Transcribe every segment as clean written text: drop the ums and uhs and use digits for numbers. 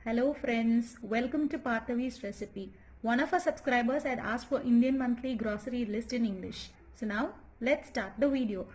Hello friends, welcome to Parthavi's recipe. One of our subscribers had asked for Indian monthly grocery list in English. So now let's start the video.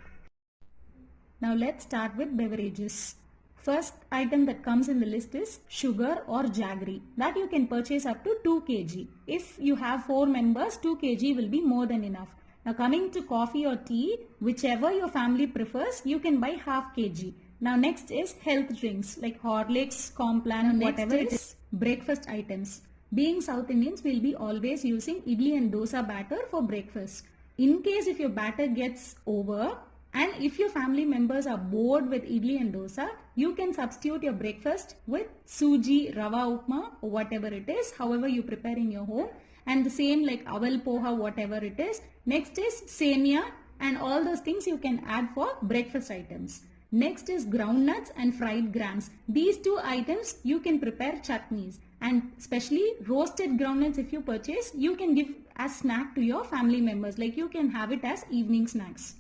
Now let's start with beverages. First item that comes in the list is sugar or jaggery. That you can purchase up to 2 kg. If you have 4 members, 2 kg will be more than enough. Now coming to coffee or tea, whichever your family prefers, you can buy half kg. Now next is health drinks like Horlicks, Complan, whatever it is. Breakfast items. Being South Indians, will be always using idli and dosa batter for breakfast. In case if your batter gets over and if your family members are bored with idli and dosa, you can substitute your breakfast with suji, rava upma or whatever it is, however you prepare in your home. And the same like aval poha, whatever it is. Next is semia and all those things you can add for breakfast items. Next is groundnuts and fried grams. These two items you can prepare chutneys, and especially roasted groundnuts if you purchase, you can give as snack to your family members, like you can have it as evening snacks.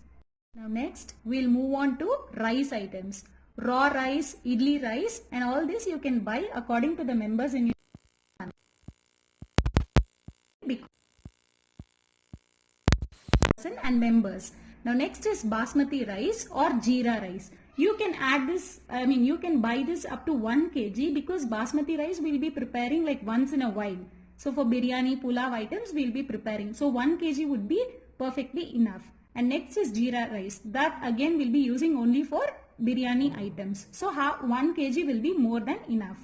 Now next we'll move on to rice items. Raw rice, idli rice and all this you can buy according to the members in your family and members. Now next is basmati rice or jeera rice. You can add this, you can buy this up to 1 kg because basmati rice we'll be preparing like once in a while. So for biryani, pulav items we'll be preparing. So 1 kg would be perfectly enough. And next is jeera rice. That again we'll be using only for biryani items. So 1 kg will be more than enough.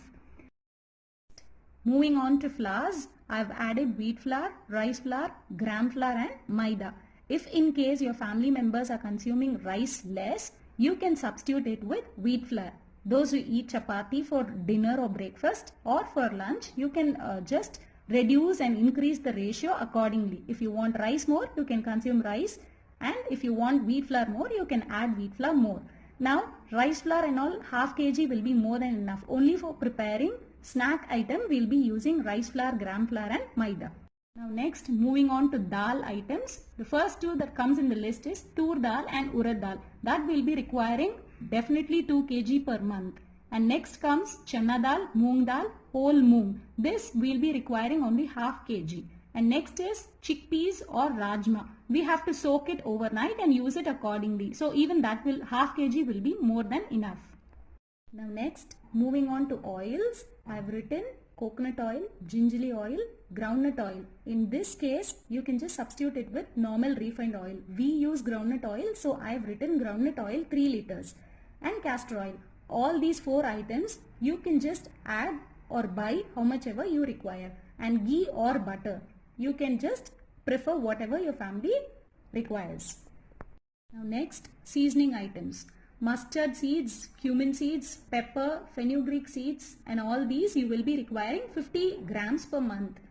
Moving on to flours, I've added wheat flour, rice flour, gram flour and maida. If in case your family members are consuming rice less, you can substitute it with wheat flour. Those who eat chapati for dinner or breakfast or for lunch, you can just reduce and increase the ratio accordingly. If you want rice more, you can consume rice, and if you want wheat flour more, you can add wheat flour more. Now rice flour and all half kg will be more than enough. Only for preparing snack item we'll be using rice flour, gram flour and maida. Now next, moving on to dal items. The first two that comes in the list is tur dal and urad dal. That will be requiring definitely 2 kg per month. And next comes chana dal, moong dal, whole moong. This will be requiring only half kg. And next is chickpeas or rajma. We have to soak it overnight and use it accordingly. So even that will half kg will be more than enough. Now next, moving on to oils, I have written coconut oil, gingerly oil, groundnut oil. In this case, you can just substitute it with normal refined oil. We use groundnut oil, so I have written groundnut oil 3 liters and castor oil. All these 4 items you can just add or buy how much ever you require. And ghee or butter, you can just prefer whatever your family requires. Now next, seasoning items. Mustard seeds, cumin seeds, pepper, fenugreek seeds and all these you will be requiring 50 grams per month.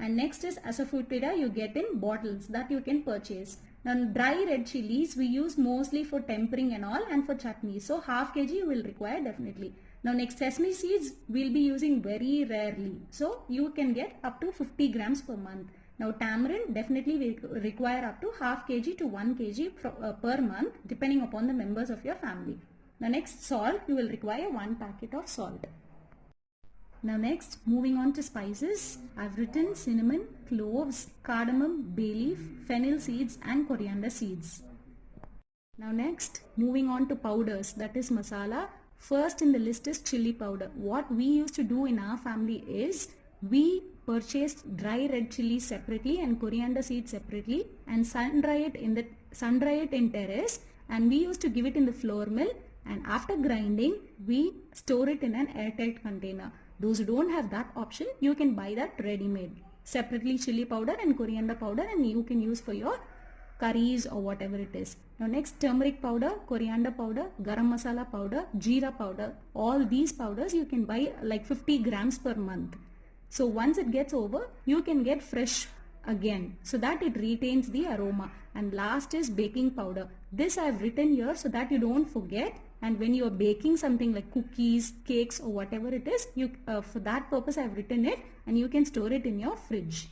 And next is asafoetida you get in bottles that you can purchase. Now dry red chilies we use mostly for tempering and all and for chutney. So half kg you will require definitely. Now next, sesame seeds we'll be using very rarely. So you can get up to 50 grams per month. Now tamarind definitely will require up to half kg to 1 kg per month depending upon the members of your family. Now next, salt, you will require 1 packet of salt. Now next, moving on to spices, I've written cinnamon, cloves, cardamom, bay leaf, fennel seeds and coriander seeds. Now next, moving on to powders, that is masala. First in the list is chili powder. What we used to do in our family is we purchased dry red chili separately and coriander seeds separately and sun dry it in terrace, and we used to give it in the flour mill, and after grinding we store it in an airtight container. Those who don't have that option, you can buy that ready-made. Separately chili powder and coriander powder, and you can use for your curries or whatever it is. Now next, turmeric powder, coriander powder, garam masala powder, jeera powder. All these powders you can buy like 50 grams per month. So once it gets over, you can get fresh again so that it retains the aroma. And last is baking powder. This I have written here so that you don't forget, and when you are baking something like cookies, cakes or whatever it is, for that purpose I have written it, and you can store it in your fridge.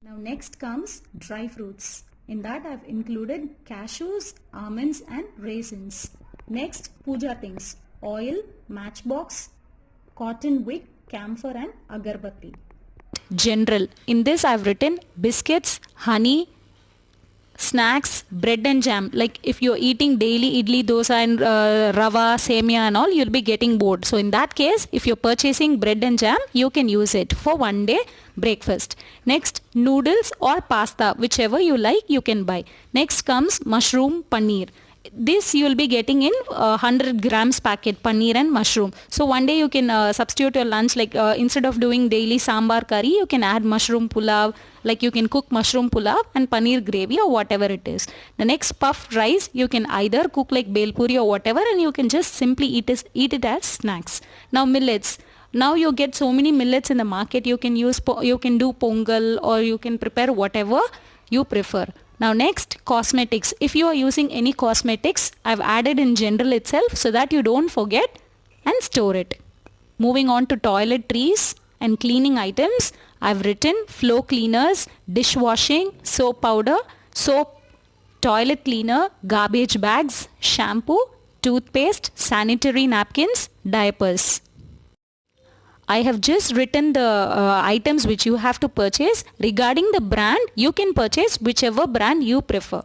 Now next comes dry fruits. In that I have included cashews, almonds and raisins. Next, puja things. Oil, matchbox, cotton wick, camphor and agarbatti. General. In this I have written biscuits, honey, snacks, bread and jam. Like if you're eating daily idli, dosa and rava, semia and all, you'll be getting bored. So in that case, if you're purchasing bread and jam, you can use it for one day breakfast. Next, noodles or pasta, whichever you like, you can buy. Next comes mushroom paneer. This you will be getting in 100 grams packet, paneer and mushroom. So one day you can substitute your lunch, like instead of doing daily sambar curry, you can add mushroom pulav, like you can cook mushroom pulav and paneer gravy or whatever it is. The next, puffed rice, you can either cook like bel puri or whatever, and you can just simply eat it as snacks. Now millets. Now you get so many millets in the market. You can do pongal, or you can prepare whatever you prefer. Now next, cosmetics. If you are using any cosmetics, I've added in general itself so that you don't forget and store it. Moving on to toiletries and cleaning items, I've written floor cleaners, dishwashing, soap powder, soap, toilet cleaner, garbage bags, shampoo, toothpaste, sanitary napkins, diapers. I have just written the items which you have to purchase. Regarding the brand, you can purchase whichever brand you prefer.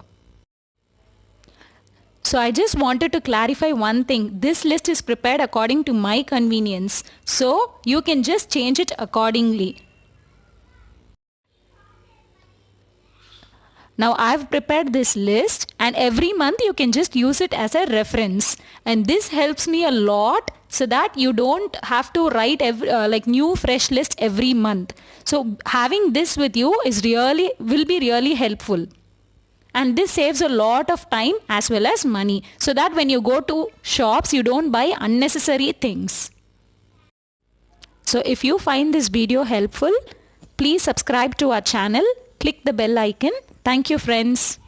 So I just wanted to clarify one thing. This list is prepared according to my convenience. So you can just change it accordingly. Now I've prepared this list, and every month you can just use it as a reference. And this helps me a lot so that you don't have to write new fresh list every month. So having this with you will be really helpful. And this saves a lot of time as well as money, so that when you go to shops, you don't buy unnecessary things. So if you find this video helpful, please subscribe to our channel, click the bell icon. Thank you, friends.